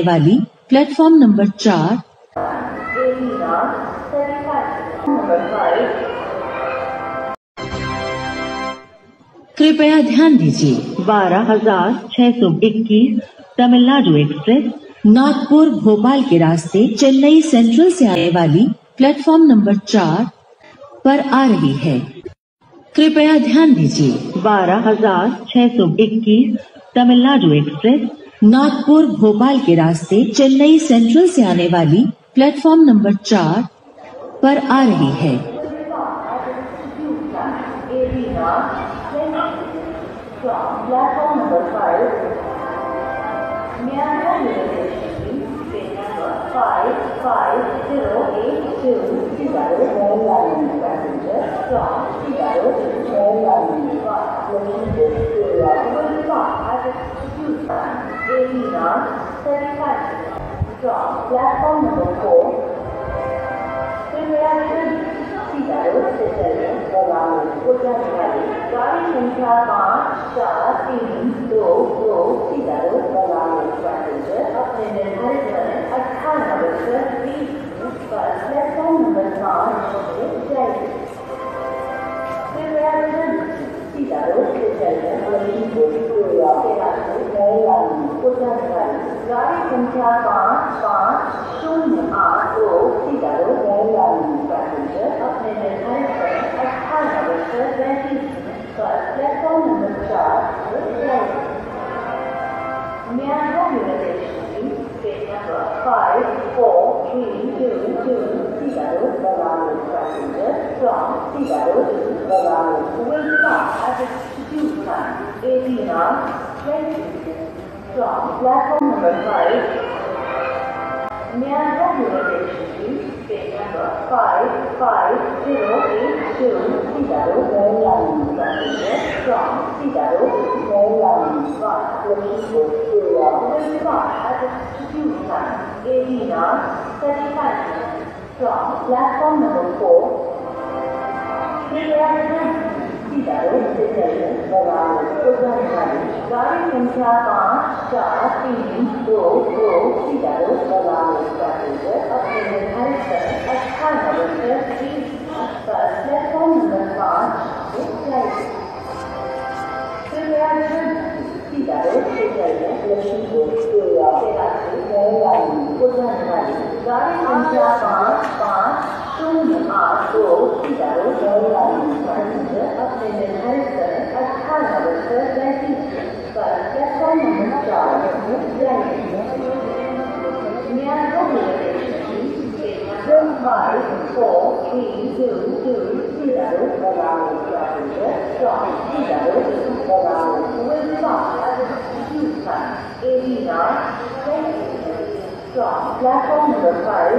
वाली platform number 4 कृपया ध्यान दीजिए 12,621 तमिलनाडु एक्सप्रेस नागपुर भोपाल के रास्ते चेन्नई सेंट्रल से आने वाली प्लेटफॉर्म नंबर 4 पर आ रही है। कृपया ध्यान दीजिए 12,621 तमिलनाडु एक्सप्रेस नागपुर भोपाल के रास्ते चेन्नई सेंट्रल से आने वाली प्लेटफॉर्म नंबर 4 पर आ रही है। Platform number 4. गाड़ी संख्या 5-4-3-2-2 पैसेंजर अपने निर्धारित समय 18:30 पर प्लेटफॉर्म नंबर 5 से जाएगी। कृपया सीधा रोड से चलकर गाड़ी संख्या 5-5-0-8-2 सीधा रोड पैसेंजर अपने निर्धारित समय 18:35 पर प्लेटफॉर्म नंबर 4 से जाएगी। May I have your attention, please? Number 5-4-3-2-2 सीधा रोड passenger from सीधा road will stop at the due time 18:20 from platform number 5. May I have your attention, please? Number 5-5-0-8-2 सीधा road passenger from सीधा road will stop at the due time 18:35 from platform number 4. सीधा road से चलकर गाड़ी संख्या 5-4-3-2-2 सीधा road passenger अपने निर्धारित समय 18:30 पर प्लेटफॉर्म नंबर 5 से जाएगी। कृपया सीधा रोड से चलकर गाड़ी संख्या 5-5-0-8-2 सीधा रोड पैसेंजर अपने निर्धारित समय 18:35 पर प्लेटफॉर्म नंबर 4 से जाएगी। May I have your attention, please? 5-4-3-2-2 सीधा रोड पैसेंजर from सीधा road will stop at the due time 18:20 from platform number 5.